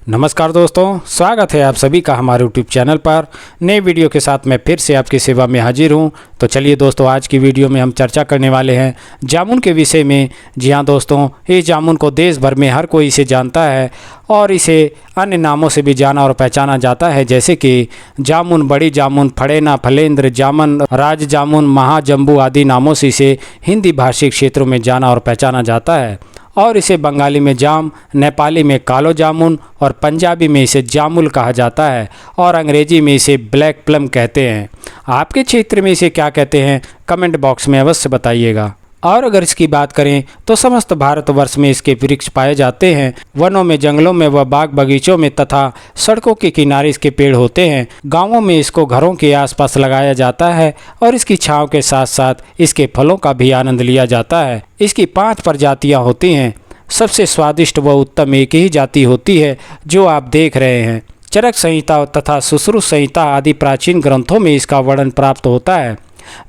नमस्कार दोस्तों, स्वागत है आप सभी का हमारे यूट्यूब चैनल पर नए वीडियो के साथ मैं फिर से आपकी सेवा में हाजिर हूं। तो चलिए दोस्तों, आज की वीडियो में हम चर्चा करने वाले हैं जामुन के विषय में। जी हां दोस्तों, इस जामुन को देश भर में हर कोई इसे जानता है और इसे अन्य नामों से भी जाना और पहचाना जाता है, जैसे कि जामुन, बड़ी जामुन, फड़ेना, फलेंद्र जामुन, राज जामुन, महाजम्बू आदि नामों से इसे हिंदी भाषी क्षेत्रों में जाना और पहचाना जाता है। और इसे बंगाली में जाम, नेपाली में कालो जामुन और पंजाबी में इसे जामुल कहा जाता है और अंग्रेजी में इसे ब्लैक प्लम कहते हैं। आपके क्षेत्र में इसे क्या कहते हैं, कमेंट बॉक्स में अवश्य बताइएगा। और अगर इसकी बात करें तो समस्त भारतवर्ष में इसके वृक्ष पाए जाते हैं। वनों में, जंगलों में व बाग बगीचों में तथा सड़कों के किनारे इसके पेड़ होते हैं। गांवों में इसको घरों के आसपास लगाया जाता है और इसकी छांव के साथ साथ इसके फलों का भी आनंद लिया जाता है। इसकी 5 प्रजातियां होती हैं। सबसे स्वादिष्ट व उत्तम एक ही जाति होती है जो आप देख रहे हैं। चरक संहिता तथा सुश्रुत संहिता आदि प्राचीन ग्रंथों में इसका वर्णन प्राप्त होता है।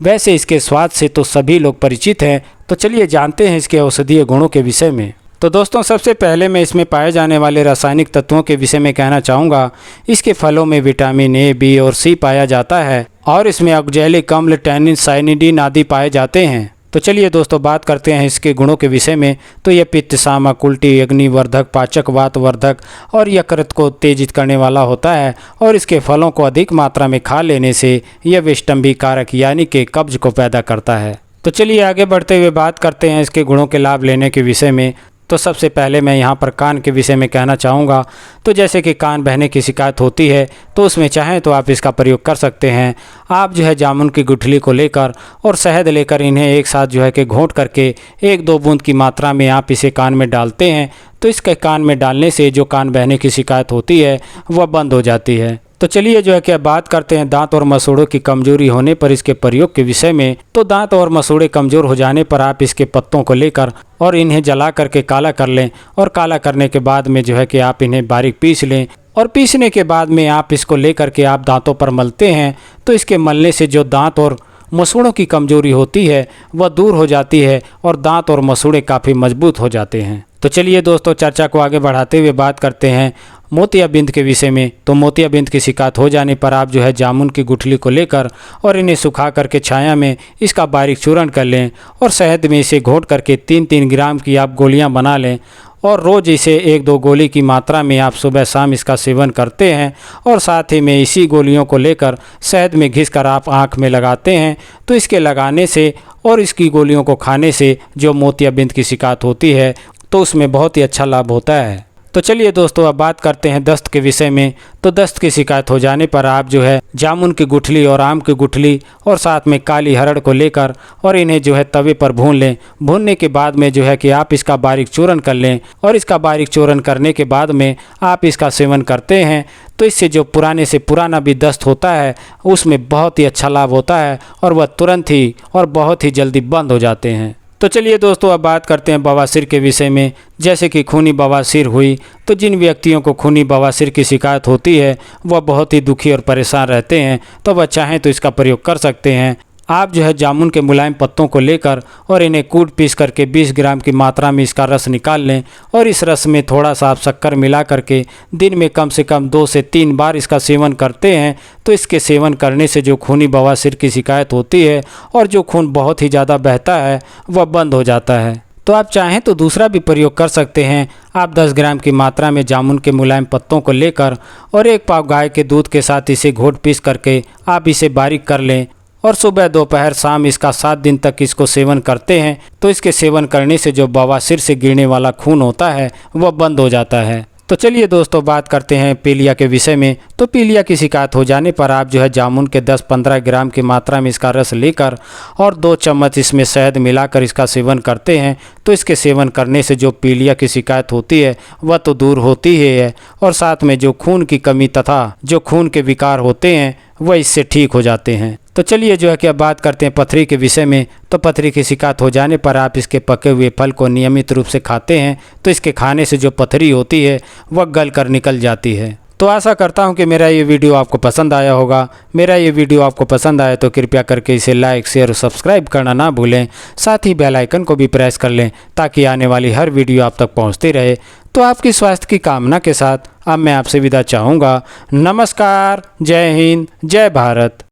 वैसे इसके स्वाद से तो सभी लोग परिचित हैं। तो चलिए जानते हैं इसके औषधीय गुणों के विषय में। तो दोस्तों, सबसे पहले मैं इसमें पाए जाने वाले रासायनिक तत्वों के विषय में कहना चाहूँगा। इसके फलों में विटामिन ए, बी और सी पाया जाता है और इसमें ऑक्जेलिक अम्ल, टैनिन, साइनिडीन आदि पाए जाते हैं। तो चलिए दोस्तों, बात करते हैं इसके गुणों के विषय में। तो यह पित्त शामक, उल्टी, अग्निवर्धक, पाचक, वातवर्धक और यकृत को उत्तेजित करने वाला होता है। और इसके फलों को अधिक मात्रा में खा लेने से यह विष्टंभी कारक यानी कि कब्ज को पैदा करता है। तो चलिए आगे बढ़ते हुए बात करते हैं इसके गुणों के लाभ लेने के विषय में। तो सबसे पहले मैं यहाँ पर कान के विषय में कहना चाहूँगा। तो जैसे कि कान बहने की शिकायत होती है तो उसमें चाहें तो आप इसका प्रयोग कर सकते हैं। आप जो है जामुन की गुठली को लेकर और शहद लेकर इन्हें एक साथ जो है कि घोंट करके 1-2 बूंद की मात्रा में आप इसे कान में डालते हैं तो इसके कान में डालने से जो कान बहने की शिकायत होती है वह बंद हो जाती है। तो चलिए जो है कि अब बात करते हैं दांत और मसूड़ों की कमजोरी होने पर इसके प्रयोग के विषय में। तो दांत और मसूड़े कमजोर हो जाने पर आप इसके पत्तों को लेकर और इन्हें जला करके काला कर लें और काला करने के बाद में जो है कि आप इन्हें बारीक पीस लें और पीसने के बाद में आप इसको लेकर के आप दांतों पर मलते हैं तो इसके मलने से जो दांत और मसूड़ों की कमजोरी होती है वह दूर हो जाती है और दांत और मसूड़े काफ़ी मजबूत हो जाते हैं। तो चलिए दोस्तों, चर्चा को आगे बढ़ाते हुए बात करते हैं मोतियाबिंद के विषय में। तो मोतियाबिंद की शिकायत हो जाने पर आप जो है जामुन की गुठली को लेकर और इन्हें सुखा करके छाया में इसका बारीक चूर्ण कर लें और शहद में इसे घोट करके 3-3 ग्राम की आप गोलियां बना लें और रोज़ इसे 1-2 गोली की मात्रा में आप सुबह शाम इसका सेवन करते हैं। और साथ ही में इसी गोलियों को लेकर शहद में घिस कर आप आँख में लगाते हैं। तो इसके लगाने से और इसकी गोलियों को खाने से जो मोतियाबिंद की शिकायत होती है तो उसमें बहुत ही अच्छा लाभ होता है। तो चलिए दोस्तों, अब बात करते हैं दस्त के विषय में। तो दस्त की शिकायत हो जाने पर आप जो है जामुन की गुठली और आम की गुठली और साथ में काली हरड़ को लेकर और इन्हें जो है तवे पर भून लें। भूनने के बाद में जो है कि आप इसका बारीक चूर्ण कर लें और इसका बारीक चूर्ण करने के बाद में आप इसका सेवन करते हैं तो इससे जो पुराने से पुराना भी दस्त होता है उसमें बहुत ही अच्छा लाभ होता है और वह तुरंत ही और बहुत ही जल्दी बंद हो जाते हैं। तो चलिए दोस्तों, अब बात करते हैं बवासीर के विषय में। जैसे कि खूनी बवासीर हुई तो जिन व्यक्तियों को खूनी बवासीर की शिकायत होती है वह बहुत ही दुखी और परेशान रहते हैं तो वह चाहें तो इसका प्रयोग कर सकते हैं। आप जो है जामुन के मुलायम पत्तों को लेकर और इन्हें कूट पीस करके 20 ग्राम की मात्रा में इसका रस निकाल लें और इस रस में थोड़ा सा आप शक्कर मिला करके दिन में कम से कम 2 से 3 बार इसका सेवन करते हैं तो इसके सेवन करने से जो खूनी बवासीर की शिकायत होती है और जो खून बहुत ही ज़्यादा बहता है वह बंद हो जाता है। तो आप चाहें तो दूसरा भी प्रयोग कर सकते हैं। आप 10 ग्राम की मात्रा में जामुन के मुलायम पत्तों को लेकर और 1 पाव गाय के दूध के साथ इसे घोट पीस करके आप इसे बारीक कर लें और सुबह, दोपहर, शाम इसका 7 दिन तक इसको सेवन करते हैं तो इसके सेवन करने से जो बवासीर से गिरने वाला खून होता है वह बंद हो जाता है। तो चलिए दोस्तों, बात करते हैं पीलिया के विषय में। तो पीलिया की शिकायत हो जाने पर आप जो है जामुन के 10-15 ग्राम की मात्रा में इसका रस लेकर और 2 चम्मच इसमें शहद मिलाकर इसका सेवन करते हैं तो इसके सेवन करने से जो पीलिया की शिकायत होती है वह तो दूर होती ही है और साथ में जो खून की कमी तथा जो खून के विकार होते हैं वह इससे ठीक हो जाते हैं। तो चलिए जो है कि अब बात करते हैं पथरी के विषय में। तो पथरी की शिकायत हो जाने पर आप इसके पके हुए फल को नियमित रूप से खाते हैं तो इसके खाने से जो पथरी होती है वह गल कर निकल जाती है। तो आशा करता हूं कि मेरा ये वीडियो आपको पसंद आया होगा। मेरा ये वीडियो आपको पसंद आया तो कृपया करके इसे लाइक, शेयर और सब्सक्राइब करना ना भूलें। साथ ही बेल आइकन को भी प्रेस कर लें ताकि आने वाली हर वीडियो आप तक पहुंचती रहे। तो आपकी स्वास्थ्य की कामना के साथ अब मैं आपसे विदा चाहूँगा। नमस्कार, जय हिंद, जय भारत।